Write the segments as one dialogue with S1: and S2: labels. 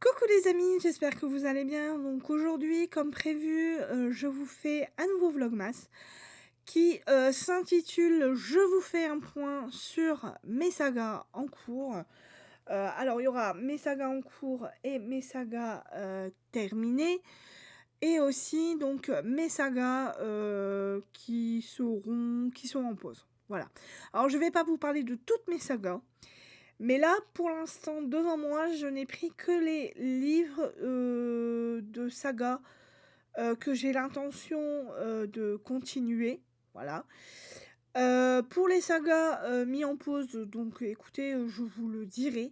S1: Coucou les amis, j'espère que vous allez bien. Donc aujourd'hui, comme prévu, je vous fais un nouveau vlogmas qui s'intitule Je vous fais un point sur mes sagas en cours. Alors il y aura mes sagas en cours et mes sagas terminées. Et aussi donc mes sagas qui sont en pause. Voilà. Alors je ne vais pas vous parler de toutes mes sagas. Mais là, pour l'instant, devant moi, je n'ai pris que les livres de saga que j'ai l'intention de continuer. Voilà. Pour les sagas mis en pause, donc écoutez, je vous le dirai.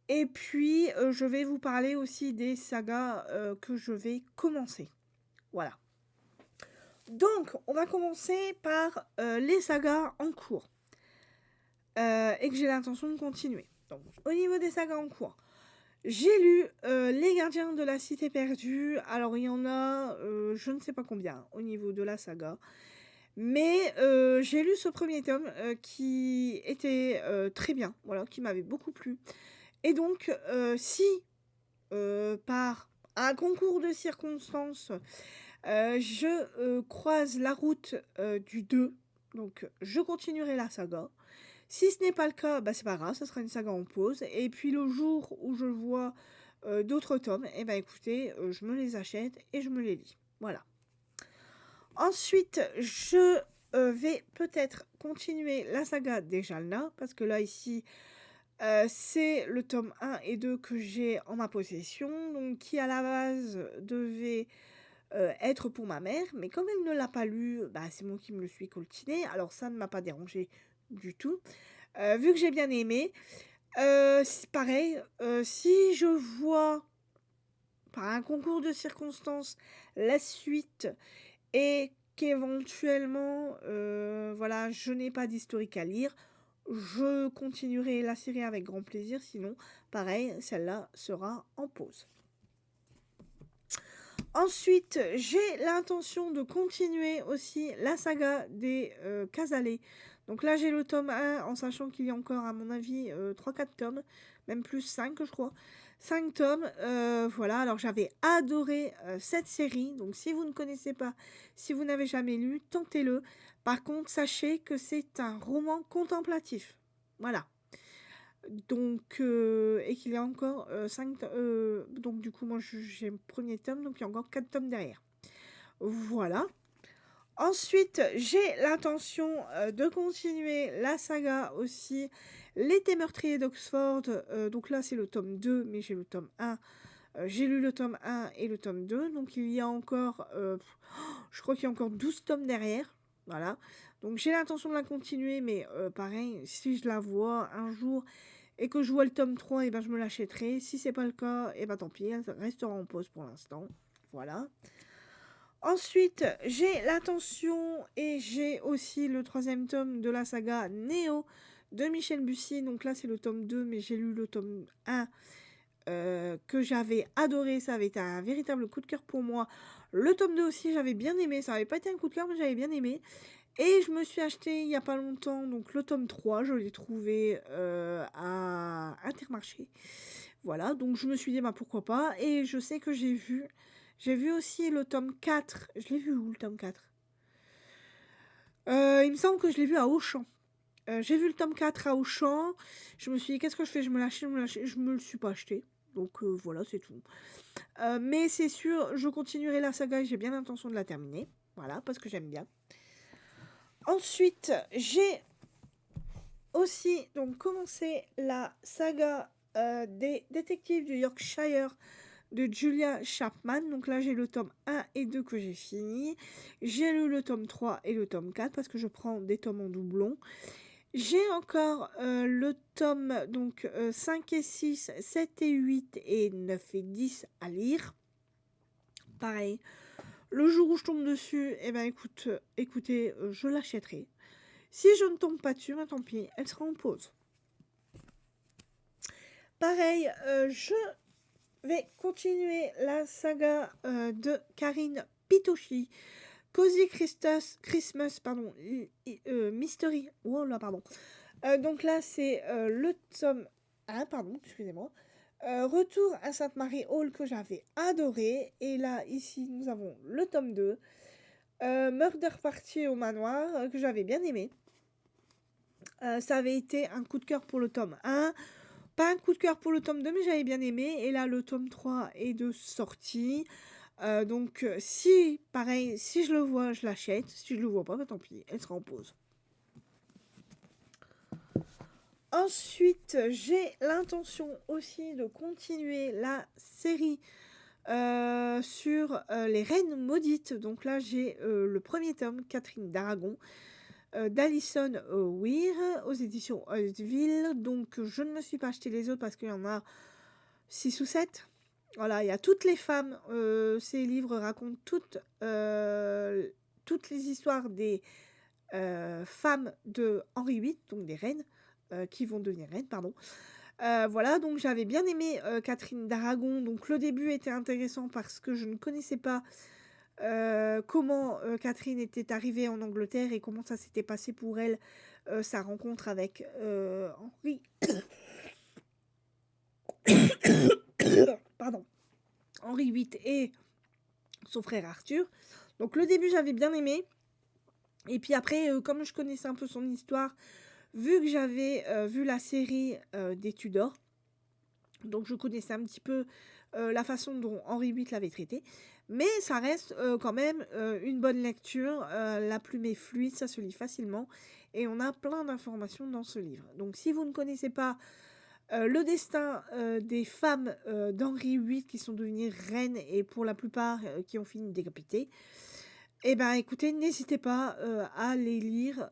S1: Et puis, je vais vous parler aussi des sagas que je vais commencer. Voilà. Donc, on va commencer par les sagas en cours. Et que j'ai l'intention de continuer. Donc, au niveau des sagas en cours, j'ai lu Les Gardiens de la Cité Perdue. Alors, il y en a, je ne sais pas combien au niveau de la saga. Mais j'ai lu ce premier tome qui était très bien, voilà, qui m'avait beaucoup plu. Et donc, si par un concours de circonstances, je croise la route du 2, donc je continuerai la saga. Si ce n'est pas le cas, bah, c'est pas grave, ça sera une saga en pause. Et puis le jour où je vois d'autres tomes, et ben écoutez, je me les achète et je me les lis. Voilà. Ensuite, je vais peut-être continuer la saga des Jalna, parce que là, ici, c'est le tome 1 et 2 que j'ai en ma possession, donc qui à la base devait être pour ma mère, mais comme elle ne l'a pas lu, bah, c'est moi qui me le suis coltiné, alors ça ne m'a pas dérangé du tout. Vu que j'ai bien aimé, c'est pareil, si je vois, par un concours de circonstances, la suite et qu'éventuellement, voilà, je n'ai pas d'historique à lire, je continuerai la série avec grand plaisir, sinon, pareil, celle-là sera en pause. Ensuite, j'ai l'intention de continuer aussi la saga des Casalets. Donc là, j'ai le tome 1, en sachant qu'il y a encore, à mon avis, 3-4 tomes, même plus 5, je crois. 5 tomes, voilà. Alors, j'avais adoré cette série. Donc, si vous ne connaissez pas, si vous n'avez jamais lu, tentez-le. Par contre, sachez que c'est un roman contemplatif. Voilà. Donc, et qu'il y a encore 5 donc du coup, moi, j'ai le premier tome, donc il y a encore 4 tomes derrière. Voilà. Ensuite, j'ai l'intention de continuer la saga aussi, L'été meurtrier d'Oxford. Donc là, c'est le tome 2, mais j'ai le tome 1. J'ai lu le tome 1 et le tome 2, donc il y a encore, je crois qu'il y a encore 12 tomes derrière. Voilà. Donc j'ai l'intention de la continuer, mais pareil, si je la vois un jour et que je vois le tome 3, et ben je me l'achèterai. Si c'est pas le cas, et ben tant pis, elle restera en pause pour l'instant. Voilà. Ensuite, j'ai l'intention et j'ai aussi le troisième tome de la saga Néo de Michel Bussy. Donc là, c'est le tome 2, mais j'ai lu le tome 1 que j'avais adoré. Ça avait été un véritable coup de cœur pour moi. Le tome 2 aussi, j'avais bien aimé. Ça n'avait pas été un coup de cœur, mais j'avais bien aimé. Et je me suis acheté il n'y a pas longtemps donc le tome 3, je l'ai trouvé à Intermarché. Voilà, donc je me suis dit bah pourquoi pas. Et je sais que j'ai vu aussi le tome 4. Je l'ai vu où le tome 4? Il me semble que je l'ai vu à Auchan. J'ai vu le tome 4 à Auchan. Je me suis dit qu'est-ce que je fais? Je me l'achète, je me le suis pas acheté. Donc voilà, c'est tout. Mais c'est sûr, je continuerai la saga et j'ai bien l'intention de la terminer. Voilà, parce que j'aime bien. Ensuite, j'ai aussi donc commencé la saga des détectives du Yorkshire de Julia Chapman. Donc là, j'ai le tome 1 et 2 que j'ai fini. J'ai lu le tome 3 et le tome 4 parce que je prends des tomes en doublon. J'ai encore le tome donc 5 et 6, 7 et 8 et 9 et 10 à lire. Pareil, le jour où je tombe dessus, eh ben écoutez, je l'achèterai. Si je ne tombe pas dessus, ben tant pis, elle sera en pause. Pareil, je vais continuer la saga de Karine Pitochi, Cozy Christmas, pardon, Mystery. Oh là, pardon. Donc là, c'est le tome 1, pardon, excusez-moi. Retour à Sainte-Marie Hall que j'avais adoré. Et là, ici, nous avons le tome 2. Murder Party au manoir, que j'avais bien aimé. Ça avait été un coup de cœur pour le tome 1. Pas un coup de cœur pour le tome 2, mais j'avais bien aimé. Et là, le tome 3 est de sortie. Donc, si, pareil, si je le vois, je l'achète. Si je le vois pas, bah, tant pis, elle sera en pause. Ensuite, j'ai l'intention aussi de continuer la série sur les reines maudites. Donc là, j'ai le premier tome, Catherine d'Aragon, d'Alison Weir, aux éditions Holtville. Donc, je ne me suis pas acheté les autres parce qu'il y en a 6 ou 7. Voilà, il y a toutes les femmes. Ces livres racontent toutes les histoires des femmes de Henri VIII, donc des reines, qui vont devenir reines, pardon. Voilà, donc j'avais bien aimé Catherine d'Aragon. Donc le début était intéressant parce que je ne connaissais pas comment Catherine était arrivée en Angleterre et comment ça s'était passé pour elle, sa rencontre avec pardon, Henri VIII et son frère Arthur. Donc le début j'avais bien aimé. Et puis après, comme je connaissais un peu son histoire, vu que j'avais vu la série des Tudors, donc je connaissais un petit peu la façon dont Henri VIII l'avait traité. Mais ça reste quand même une bonne lecture. La plume est fluide, ça se lit facilement. Et on a plein d'informations dans ce livre. Donc si vous ne connaissez pas le destin des femmes d'Henri VIII qui sont devenues reines et pour la plupart qui ont fini décapitées, eh ben écoutez, n'hésitez pas à lire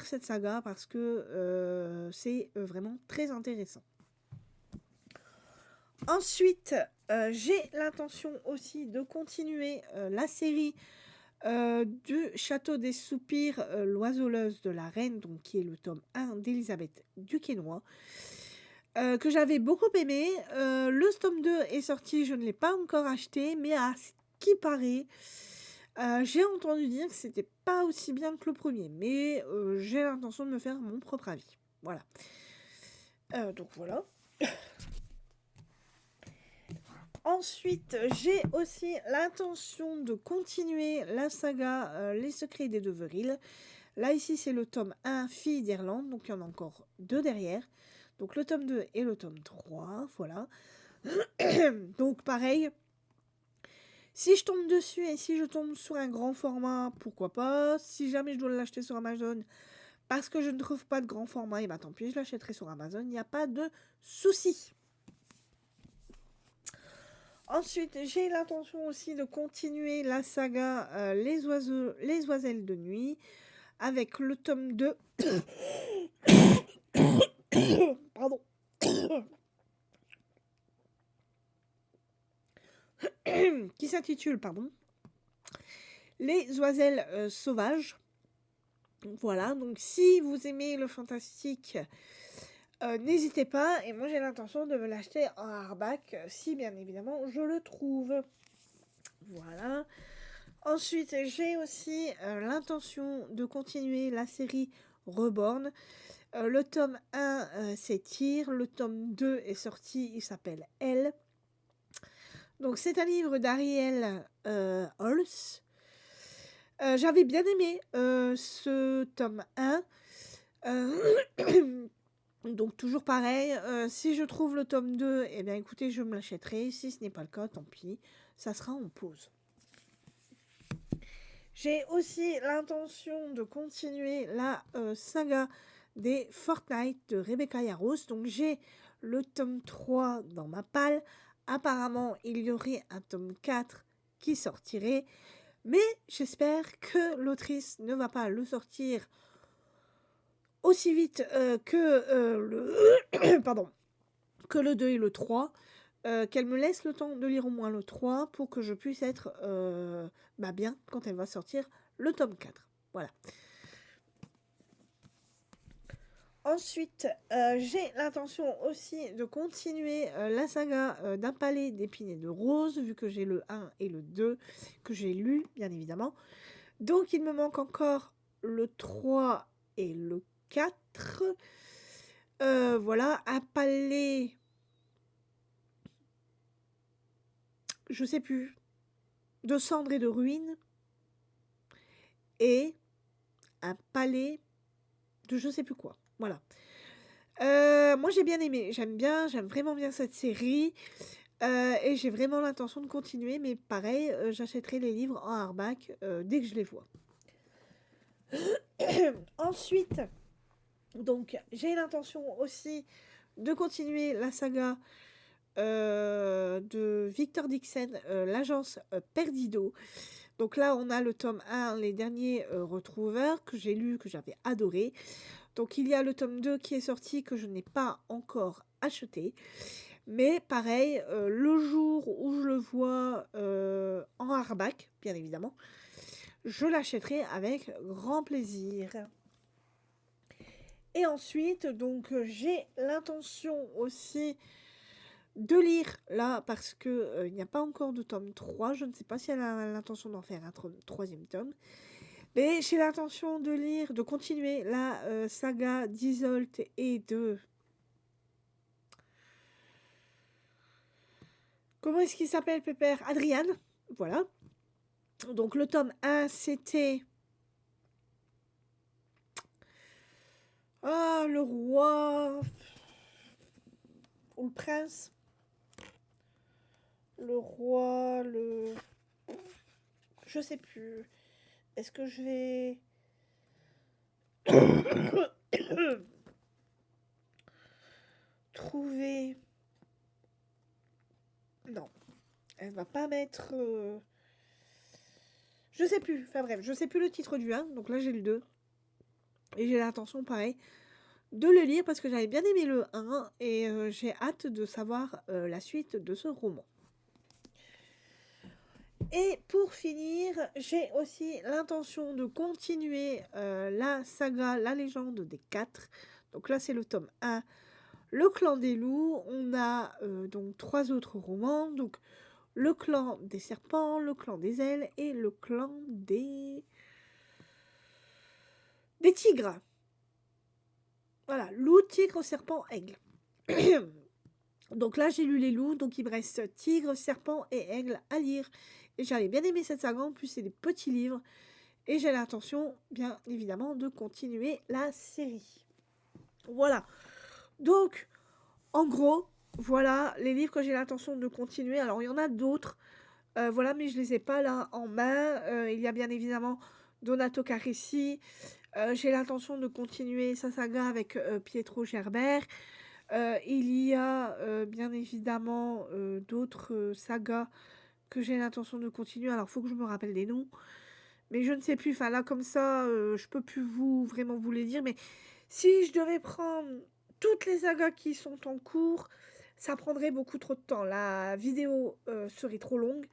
S1: cette saga parce que c'est vraiment très intéressant. Ensuite, j'ai l'intention aussi de continuer la série du Château des Soupirs, l'oiseauleuse de la reine, donc qui est le tome 1 d'Elisabeth Duquesnoy, que j'avais beaucoup aimé. Le tome 2 est sorti, je ne l'ai pas encore acheté, mais à ce qui paraît, j'ai entendu dire que c'était pas aussi bien que le premier, mais j'ai l'intention de me faire mon propre avis. Voilà. Donc voilà. Ensuite, j'ai aussi l'intention de continuer la saga Les Secrets des Deveril. Là, ici, c'est le tome 1, Fille d'Irlande, donc il y en a encore 2 derrière. Donc le tome 2 et le tome 3, voilà. Donc pareil, si je tombe dessus et si je tombe sur un grand format, pourquoi pas. Si jamais je dois l'acheter sur Amazon, parce que je ne trouve pas de grand format, et bah tant pis, je l'achèterai sur Amazon, il n'y a pas de souci. Ensuite, j'ai l'intention aussi de continuer la saga Les Oiselles de nuit avec le tome 2. Pardon. Qui s'intitule, Les Oiselles sauvages. Voilà, donc si vous aimez le fantastique, n'hésitez pas. Et moi, j'ai l'intention de me l'acheter en hardback, si bien évidemment je le trouve. Voilà. Ensuite, j'ai aussi l'intention de continuer la série Reborn. Le tome 1, c'est Tyr. Le tome 2 est sorti, il s'appelle Elle. Donc, c'est un livre d'Ariel Holz. J'avais bien aimé ce tome 1. Donc, toujours pareil. Si je trouve le tome 2, eh bien, écoutez, je me l'achèterai. Si ce n'est pas le cas, tant pis. Ça sera en pause. J'ai aussi l'intention de continuer la saga des Fortnite de Rebecca Yarros. Donc j'ai le tome 3 dans ma palle. Apparemment, il y aurait un tome 4 qui sortirait. Mais j'espère que l'autrice ne va pas le sortir aussi vite que le 2 et le 3. Qu'elle me laisse le temps de lire au moins le 3 pour que je puisse être bien quand elle va sortir le tome 4. Voilà. Ensuite, j'ai l'intention aussi de continuer la saga d'un palais d'épines et de roses, vu que j'ai le 1 et le 2 que j'ai lu, bien évidemment. Donc, il me manque encore le 3 et le 4. Voilà, un palais je sais plus, de cendres et de ruines, et un palais de je sais plus quoi. Voilà. Moi j'ai bien aimé, j'aime vraiment bien cette série. Et j'ai vraiment l'intention de continuer, mais pareil, j'achèterai les livres en hardback dès que je les vois. Ensuite, donc, j'ai l'intention aussi de continuer la saga de Victor Dixon, l'agence Perdido. Donc là, on a le tome 1, les derniers retrouveurs, que j'ai lu, que j'avais adoré. Donc il y a le tome 2 qui est sorti, que je n'ai pas encore acheté. Mais pareil, le jour où je le vois en hardback, bien évidemment, je l'achèterai avec grand plaisir. Et ensuite, donc, j'ai l'intention aussi de lire là, parce que il n'y a pas encore de tome 3. Je ne sais pas si elle a l'intention d'en faire un troisième tome. Mais j'ai l'intention de lire, de continuer la saga d'Isolt et de... Comment est-ce qu'il s'appelle, Pépère? Adrian. Voilà. Donc le tome 1, c'était... Ah, le roi... Ou le prince. Le roi, le... Je sais plus. Est-ce que je vais... trouver... Non. Elle va pas mettre... Je sais plus. Enfin bref, je sais plus le titre du 1. Donc là, j'ai le 2. Et j'ai l'intention, pareil, de le lire parce que j'avais bien aimé le 1. Et j'ai hâte de savoir la suite de ce roman. Et pour finir, j'ai aussi l'intention de continuer la saga La Légende des 4. Donc là, c'est le tome 1, Le Clan des Loups. On a donc 3 autres romans. Donc le Clan des Serpents, le Clan des Ailes et le Clan des Tigres. Voilà, loup, tigre, serpent, aigle. Donc là, j'ai lu les loups, donc il me reste tigre, serpent et aigle à lire. Et j'avais bien aimé cette saga, en plus c'est des petits livres. Et j'ai l'intention, bien évidemment, de continuer la série. Voilà. Donc, en gros, voilà les livres que j'ai l'intention de continuer. Alors, il y en a d'autres. Voilà, mais je ne les ai pas là en main. Il y a bien évidemment Donato Carissi. J'ai l'intention de continuer sa saga avec Pietro Gerbert. Il y a bien évidemment d'autres sagas que j'ai l'intention de continuer. Alors, il faut que je me rappelle des noms. Mais je ne sais plus. Enfin, là, comme ça, je peux plus vraiment vous les dire. Mais si je devais prendre toutes les sagas qui sont en cours, ça prendrait beaucoup trop de temps. La vidéo serait trop longue.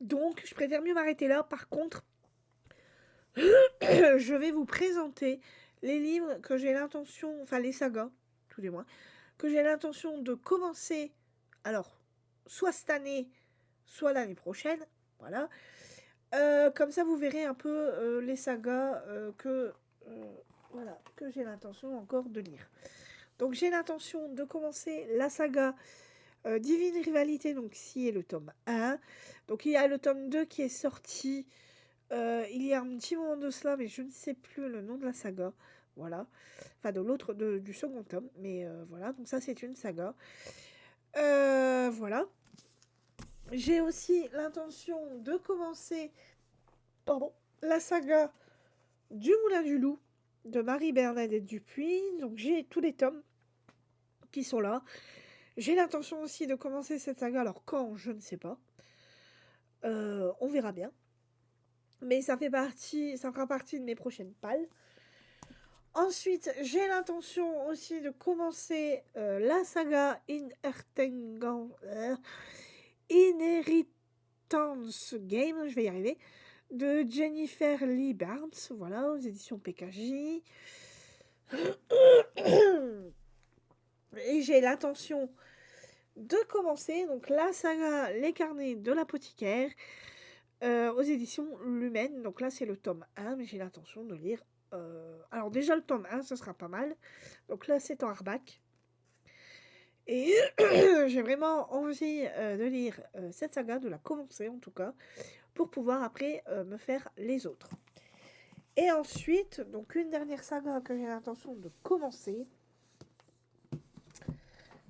S1: Donc, je préfère mieux m'arrêter là. Par contre, je vais vous présenter les livres que j'ai l'intention, enfin les sagas, tout du moins, que j'ai l'intention de commencer, alors, soit cette année, soit l'année prochaine, voilà. Comme ça, vous verrez un peu les sagas voilà, que j'ai l'intention encore de lire. Donc, j'ai l'intention de commencer la saga Divine Rivalité, donc ici est le tome 1. Donc, il y a le tome 2 qui est sorti il y a un petit moment de cela, mais je ne sais plus le nom de la saga. Voilà. Enfin, de l'autre, du second tome. Mais voilà, donc ça, c'est une saga. Voilà. J'ai aussi l'intention de commencer la saga du Moulin du Loup de Marie-Bernadette Dupuis. Donc, j'ai tous les tomes qui sont là. J'ai l'intention aussi de commencer cette saga. Alors, quand, je ne sais pas. On verra bien. Mais ça fera partie de mes prochaines palles. Ensuite, j'ai l'intention aussi de commencer la saga Inheritance Game, je vais y arriver, de Jennifer Lee Barnes, voilà, aux éditions PKJ. Et j'ai l'intention de commencer donc la saga Les Carnets de l'apothicaire aux éditions Lumen. Donc là, c'est le tome 1, mais j'ai l'intention de lire. Alors déjà, le tome 1, ce sera pas mal. Donc là, c'est en hardback. Et j'ai vraiment envie de lire cette saga, de la commencer en tout cas, pour pouvoir après me faire les autres. Et ensuite, donc une dernière saga que j'ai l'intention de commencer.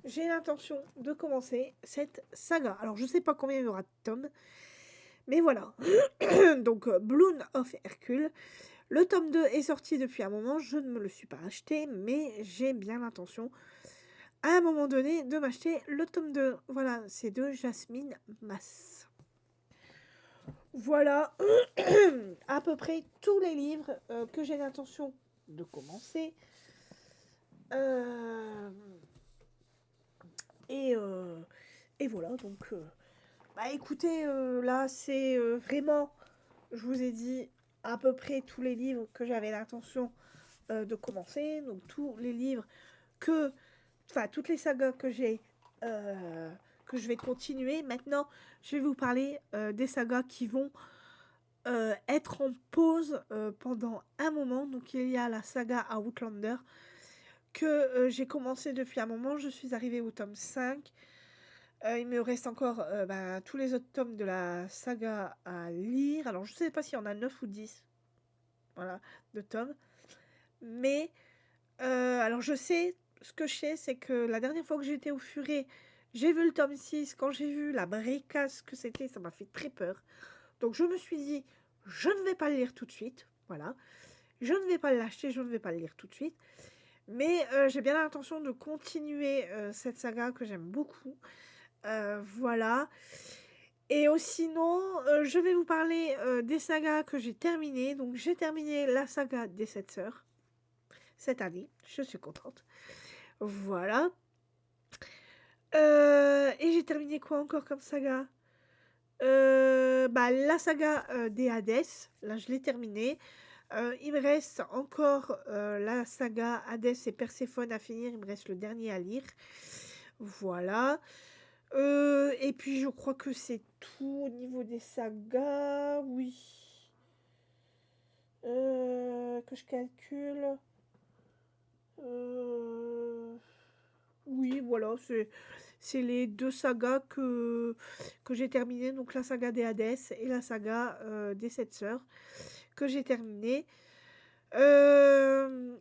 S1: J'ai l'intention de commencer cette saga. Alors je sais pas combien il y aura de tomes, mais voilà. Donc Bloom of Hercule. Le tome 2 est sorti depuis un moment, je ne me le suis pas acheté, mais j'ai bien l'intention à un moment donné de m'acheter le tome 2. Voilà, c'est de Jasmine Mass. Voilà à peu près tous les livres que j'ai l'intention de commencer. Euh, et, euh, et voilà, donc bah écoutez, là c'est vraiment, je vous ai dit à peu près tous les livres que j'avais l'intention de commencer, donc tous les livres que, enfin toutes les sagas que je vais continuer. Maintenant, je vais vous parler des sagas qui vont être en pause pendant un moment. Donc il y a la saga Outlander que j'ai commencé depuis un moment. Je suis arrivée au tome 5. Il me reste encore tous les autres tomes de la saga à lire. Alors je sais pas s'il y en a 9 ou 10, voilà, de tomes. Mais alors je sais, ce que je sais, c'est que la dernière fois que j'étais au Furet, j'ai vu le tome 6. Quand j'ai vu la bricasse que c'était, ça m'a fait très peur. Donc je me suis dit, je ne vais pas le lire tout de suite. Voilà. Je ne vais pas l'acheter, je ne vais pas le lire tout de suite. Mais j'ai bien l'intention de continuer cette saga que j'aime beaucoup. Voilà. Et sinon, je vais vous parler des sagas que j'ai terminées. Donc j'ai terminé la saga des 7 sœurs cette année. Je suis contente. Voilà. Et j'ai terminé quoi encore comme saga? La saga des Hades. Là, je l'ai terminée. Il me reste encore la saga Hades et Perséphone à finir. Il me reste le dernier à lire. Voilà. Et puis, je crois que c'est tout au niveau des sagas. Oui. Que je calcule. Oui, voilà. C'est les deux sagas que j'ai terminées. Donc, la saga des Hades et la saga des 7 sœurs que j'ai terminées. Il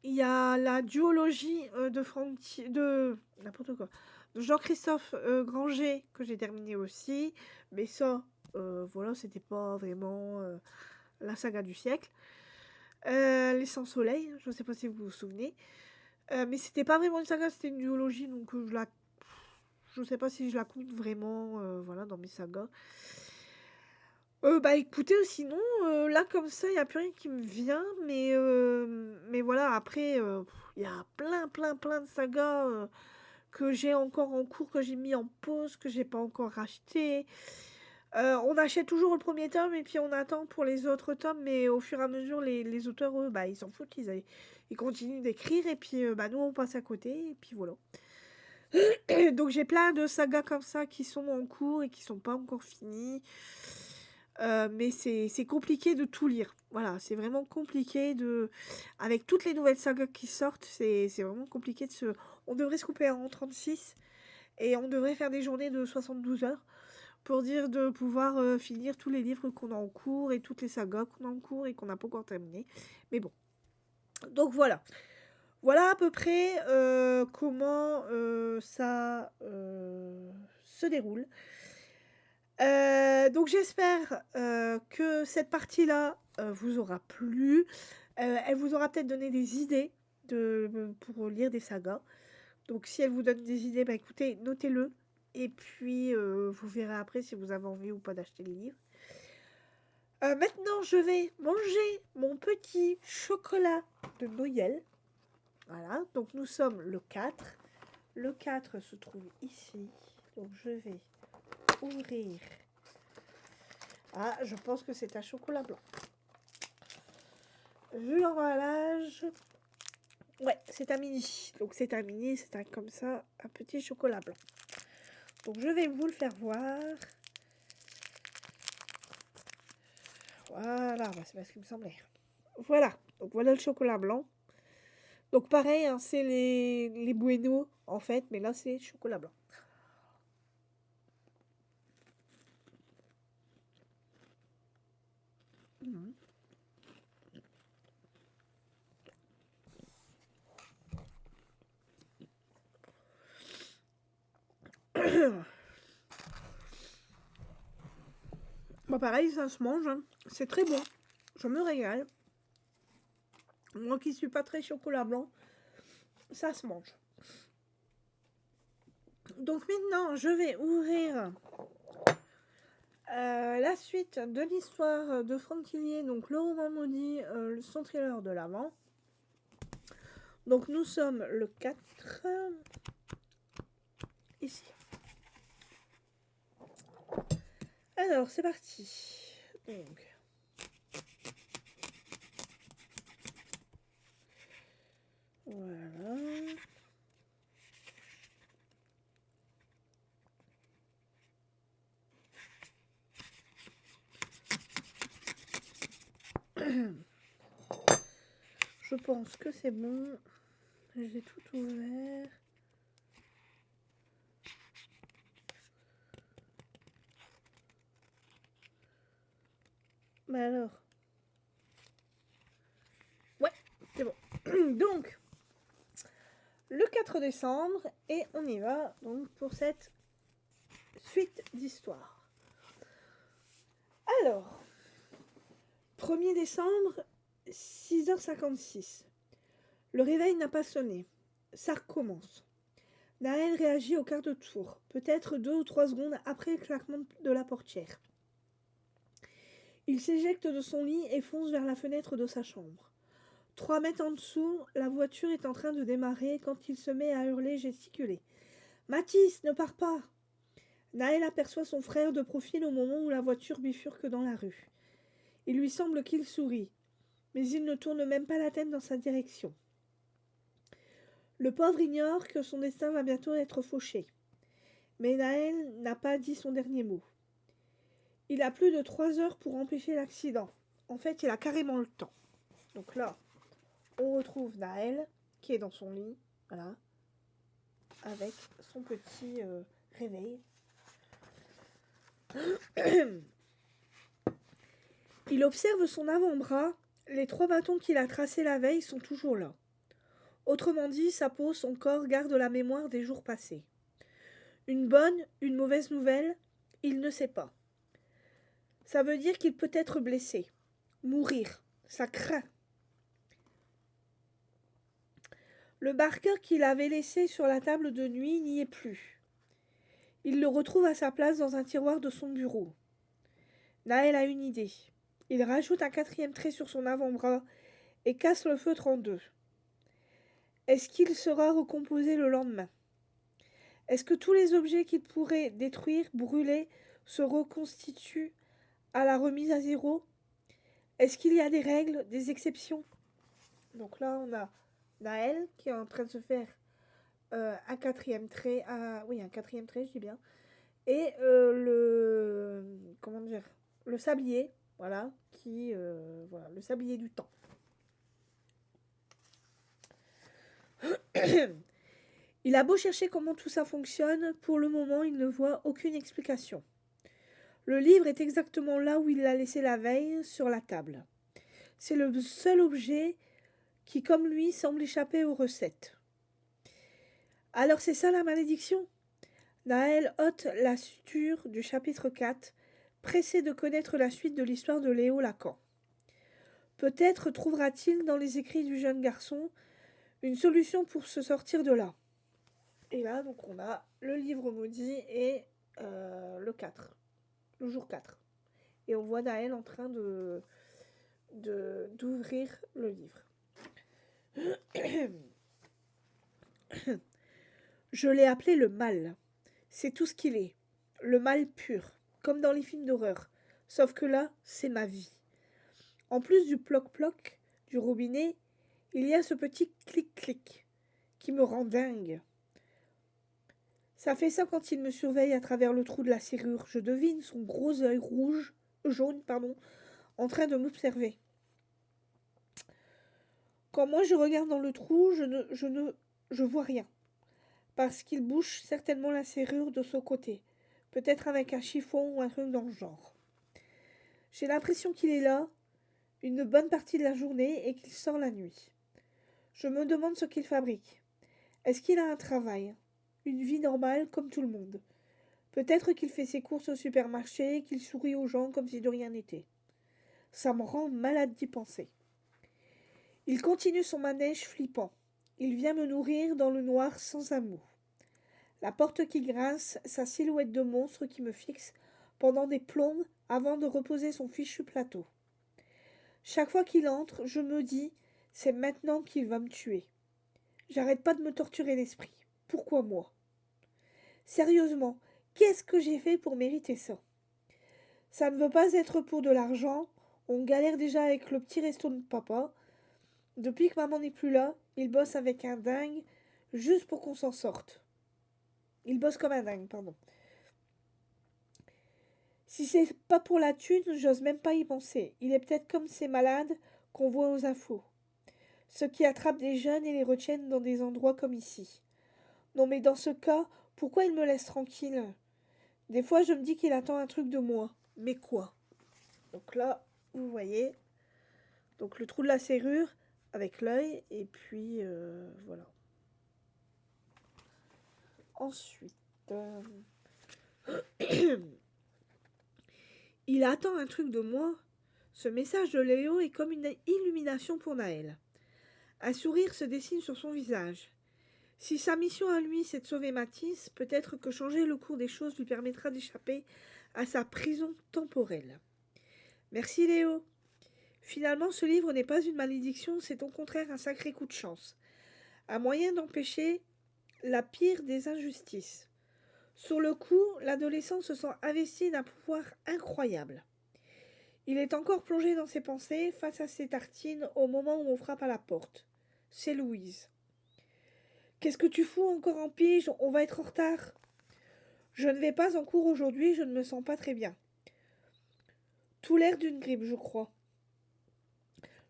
S1: y a la duologie de n'importe quoi, de Jean-Christophe Granger que j'ai terminé aussi, mais ça, voilà, c'était pas vraiment la saga du siècle. Les Sans Soleil, je ne sais pas si vous vous souvenez, mais c'était pas vraiment une saga, c'était une duologie, donc je sais pas si je la compte vraiment, voilà, dans mes sagas. Écoutez, sinon, là, comme ça, il y a plus rien qui me vient, mais voilà, après, il y a plein de sagas, que j'ai encore en cours, que j'ai mis en pause, que j'ai pas encore racheté. On achète toujours le premier tome et puis on attend pour les autres tomes, mais au fur et à mesure, les auteurs, eux, ils s'en foutent, ils continuent d'écrire et puis, nous, on passe à côté et puis voilà. Donc j'ai plein de sagas comme ça qui sont en cours et qui sont pas encore finies. Mais c'est compliqué de tout lire. Voilà, c'est vraiment compliqué de... Avec toutes les nouvelles sagas qui sortent, c'est vraiment compliqué de se... On devrait se couper en 36 et on devrait faire des journées de 72 heures pour dire de pouvoir finir tous les livres qu'on a en cours et toutes les sagas qu'on a en cours et qu'on n'a pas encore terminé. Mais bon. Donc voilà. Voilà à peu près comment ça se déroule. Donc j'espère que cette partie-là vous aura plu. Elle vous aura peut-être donné des idées pour lire des sagas. Donc si elle vous donne des idées, écoutez, notez-le. Et puis vous verrez après si vous avez envie ou pas d'acheter le livre. Maintenant, je vais manger mon petit chocolat de Noël. Voilà, donc nous sommes le 4. Le 4 se trouve ici. Donc je vais ouvrir. Ah, je pense que c'est un chocolat blanc. Vu l'emballage, ouais, c'est un mini. Donc c'est un mini, c'est un comme ça, un petit chocolat blanc. Donc je vais vous le faire voir. Voilà, c'est pas ce qu'il me semblait. Voilà, donc voilà le chocolat blanc. Donc pareil, hein, c'est les Bueno en fait, mais là c'est chocolat blanc. Mhm. Bah pareil, ça se mange, hein. C'est très bon. Je me régale. Moi qui suis pas très chocolat blanc, ça se mange. Donc maintenant, je vais ouvrir la suite de l'histoire de Francilier, donc le roman maudit, son thriller de l'avant. Donc nous sommes le 4, ici. Alors, c'est parti. Donc. Voilà. Je pense que c'est bon. J'ai tout ouvert. Mais alors. Ouais, c'est bon. Donc, le 4 décembre, et on y va donc pour cette suite d'histoires. Alors, 1er décembre, 6h56. Le réveil n'a pas sonné. Ça recommence. Naël réagit au quart de tour, peut-être 2 ou 3 secondes après le claquement de la portière. Il s'éjecte de son lit et fonce vers la fenêtre de sa chambre. 3 mètres en dessous, la voiture est en train de démarrer quand il se met à hurler, gesticuler. « Mathis, ne pars pas !» Naël aperçoit son frère de profil au moment où la voiture bifurque dans la rue. Il lui semble qu'il sourit, mais il ne tourne même pas la tête dans sa direction. Le pauvre ignore que son destin va bientôt être fauché. Mais Naël n'a pas dit son dernier mot. Il a plus de 3 heures pour empêcher l'accident. En fait, il a carrément le temps. Donc là, on retrouve Naël, qui est dans son lit, voilà, avec son petit réveil. Il observe son avant-bras. Les 3 bâtons qu'il a tracés la veille sont toujours là. Autrement dit, sa peau, son corps gardent la mémoire des jours passés. Une bonne, une mauvaise nouvelle, il ne sait pas. Ça veut dire qu'il peut être blessé. Mourir, ça craint. Le marqueur qu'il avait laissé sur la table de nuit n'y est plus. Il le retrouve à sa place dans un tiroir de son bureau. Naël a une idée. Il rajoute un 4e trait sur son avant-bras et casse le feutre en 2. Est-ce qu'il sera recomposé le lendemain ? Est-ce que tous les objets qu'il pourrait détruire, brûler, se reconstituent à la remise à zéro ? Est-ce qu'il y a des règles, des exceptions ? Donc là, on a Naël qui est en train de se faire un 4e trait, oui, un 4e trait, je dis bien, et le sablier, voilà, voilà, le sablier du temps. Il a beau chercher comment tout ça fonctionne, pour le moment, il ne voit aucune explication. Le livre est exactement là où il l'a laissé la veille, sur la table. C'est le seul objet qui, comme lui, semble échapper aux recettes. Alors c'est ça la malédiction ? Naël ôte la suture du chapitre 4, pressé de connaître la suite de l'histoire de Léo Lacan. Peut-être trouvera-t-il dans les écrits du jeune garçon une solution pour se sortir de là. Et là, donc, on a le livre maudit et le 4, le jour 4. Et on voit Naël en train d'ouvrir le livre. Je l'ai appelé le mal. C'est tout ce qu'il est. Le mal pur, comme dans les films d'horreur. Sauf que là, c'est ma vie. En plus du ploc-ploc du robinet, il y a ce petit clic-clic qui me rend dingue. Ça fait ça quand il me surveille à travers le trou de la serrure. Je devine son gros œil jaune, en train de m'observer. Quand moi je regarde dans le trou, je vois rien. Parce qu'il bouge certainement la serrure de son côté. Peut-être avec un chiffon ou un truc dans le genre. J'ai l'impression qu'il est là une bonne partie de la journée et qu'il sort la nuit. Je me demande ce qu'il fabrique. Est-ce qu'il a un travail? Une vie normale comme tout le monde? Peut-être qu'il fait ses courses au supermarché et qu'il sourit aux gens comme si de rien n'était. Ça me rend malade d'y penser. Il continue son manège flippant. Il vient me nourrir dans le noir sans un mot. La porte qui grince, sa silhouette de monstre qui me fixe pendant des plombes avant de reposer son fichu plateau. Chaque fois qu'il entre, je me dis, c'est maintenant qu'il va me tuer. J'arrête pas de me torturer l'esprit. Pourquoi moi? Sérieusement, qu'est-ce que j'ai fait pour mériter ça? Ça ne veut pas être pour de l'argent. On galère déjà avec le petit resto de papa. Depuis que maman n'est plus là, il bosse avec un dingue juste pour qu'on s'en sorte. Il bosse comme un dingue, pardon. Si c'est pas pour la thune, j'ose même pas y penser. Il est peut-être comme ces malades qu'on voit aux infos. Ceux qui attrapent des jeunes et les retiennent dans des endroits comme ici. Non mais dans ce cas, pourquoi il me laisse tranquille? Des fois je me dis qu'il attend un truc de moi. Mais quoi? Donc là, vous voyez, donc le trou de la serrure avec l'œil et puis voilà. Ensuite, il attend un truc de moi. Ce message de Léo est comme une illumination pour Naël. Un sourire se dessine sur son visage. Si sa mission à lui, c'est de sauver Mathis, peut-être que changer le cours des choses lui permettra d'échapper à sa prison temporelle. Merci Léo. Finalement, ce livre n'est pas une malédiction, c'est au contraire un sacré coup de chance. Un moyen d'empêcher la pire des injustices. Sur le coup, l'adolescent se sent investi d'un pouvoir incroyable. Il est encore plongé dans ses pensées face à ses tartines au moment où on frappe à la porte. C'est Louise. Qu'est-ce que tu fous encore en pige? On va être en retard. Je ne vais pas en cours aujourd'hui, je ne me sens pas très bien. Tout l'air d'une grippe, je crois.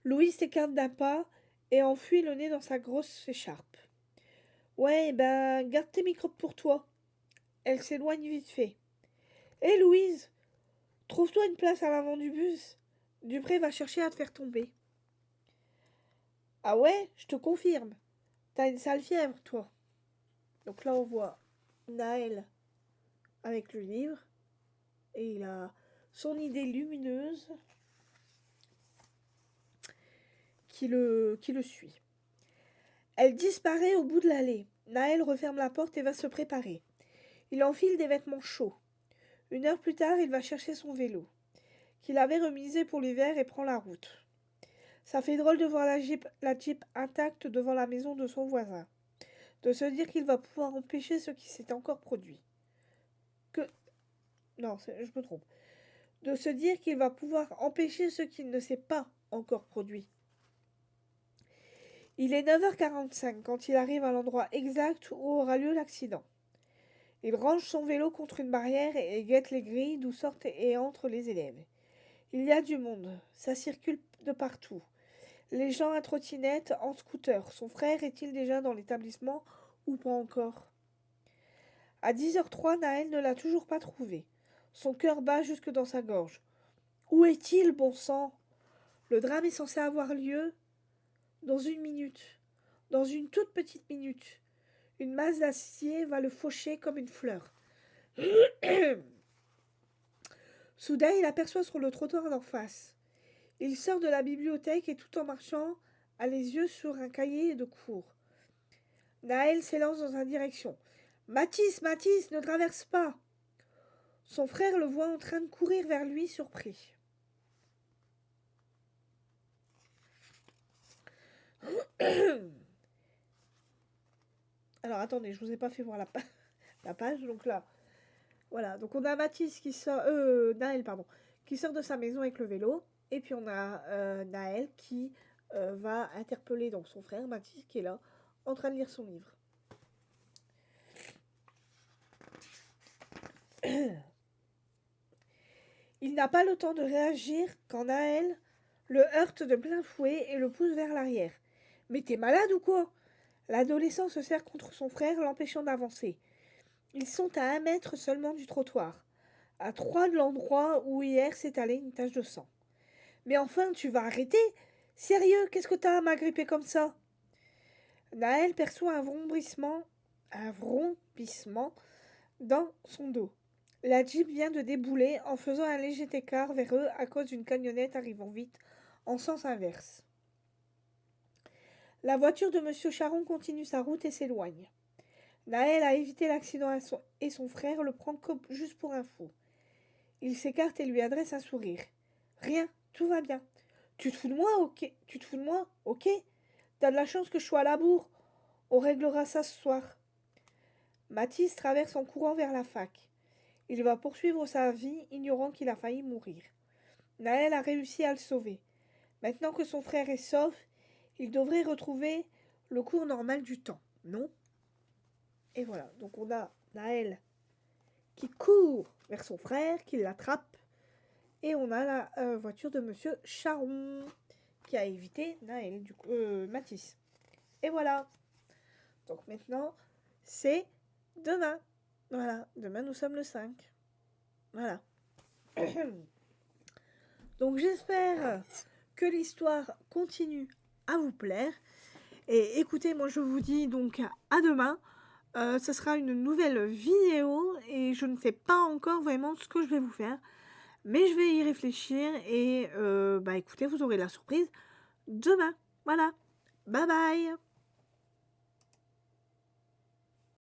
S1: Louise s'écarte d'un pas et enfuit le nez dans sa grosse écharpe. Ouais, ben, garde tes microbes pour toi. Elle s'éloigne vite fait. Hé Louise, trouve-toi une place à l'avant du bus. Dupré va chercher à te faire tomber. Ah ouais, je te confirme. T'as une sale fièvre, toi. Donc là, on voit Naël avec le livre. Et il a son idée lumineuse qui le suit. Elle disparaît au bout de l'allée. Naël referme la porte et va se préparer. Il enfile des vêtements chauds. 1 heure plus tard, il va chercher son vélo, qu'il avait remisé pour l'hiver et prend la route. Ça fait drôle de voir la Jeep intacte devant la maison de son voisin. De se dire qu'il va pouvoir empêcher ce qui s'est encore produit. Non, je me trompe. De se dire qu'il va pouvoir empêcher ce qui ne s'est pas encore produit. Il est 9h45 quand il arrive à l'endroit exact où aura lieu l'accident. Il range son vélo contre une barrière et guette les grilles d'où sortent et entrent les élèves. Il y a du monde, ça circule de partout. Les gens à trottinette, en scooter. Son frère est-il déjà dans l'établissement ou pas encore? À 10h03, Naël ne l'a toujours pas trouvé. Son cœur bat jusque dans sa gorge. Où est-il, bon sang? Le drame est censé avoir lieu dans 1 minute. Dans une toute petite minute. Une masse d'acier va le faucher comme une fleur. Soudain, il aperçoit sur le trottoir d'en face. Il sort de la bibliothèque et tout en marchant, a les yeux sur un cahier de cours. Naël s'élance dans sa direction. Mathis, Mathis, ne traverse pas. Son frère le voit en train de courir vers lui, surpris. Alors attendez, je vous ai pas fait voir la page, donc là. Voilà, donc on a Mathis qui sort, Naël, pardon, qui sort de sa maison avec le vélo, et puis on a Naël qui va interpeller donc son frère Mathis qui est là, en train de lire son livre. Il n'a pas le temps de réagir quand Naël le heurte de plein fouet et le pousse vers l'arrière. Mais t'es malade ou quoi? L'adolescent se serre contre son frère, l'empêchant d'avancer. Ils sont à 1 mètre seulement du trottoir, à 3 de l'endroit où hier s'étalait une tache de sang. Mais enfin, tu vas arrêter? Sérieux, qu'est-ce que t'as à m'agripper comme ça? Naël perçoit un vrombissement dans son dos. La Jeep vient de débouler en faisant un léger écart vers eux à cause d'une camionnette arrivant vite en sens inverse. La voiture de Monsieur Charon continue sa route et s'éloigne. Naël a évité l'accident et son frère le prend comme juste pour un fou. Il s'écarte et lui adresse un sourire. Rien, tout va bien. Tu te fous de moi, ok? Tu te fous de moi, ok? T'as de la chance que je sois à la bourre. On réglera ça ce soir. Mathis traverse en courant vers la fac. Il va poursuivre sa vie, ignorant qu'il a failli mourir. Naël a réussi à le sauver. Maintenant que son frère est sauf, il devrait retrouver le cours normal du temps, non? Et voilà, donc on a Naël qui court vers son frère, qui l'attrape, et on a la voiture de Monsieur Charon qui a évité Naël, Mathis. Et voilà. Donc maintenant, c'est demain. Voilà, demain nous sommes le 5. Voilà. Donc j'espère que l'histoire continue à vous plaire. Et écoutez, moi je vous dis donc à demain. Ce sera une nouvelle vidéo et je ne sais pas encore vraiment ce que je vais vous faire. Mais je vais y réfléchir et écoutez, vous aurez la surprise demain. Voilà. Bye bye.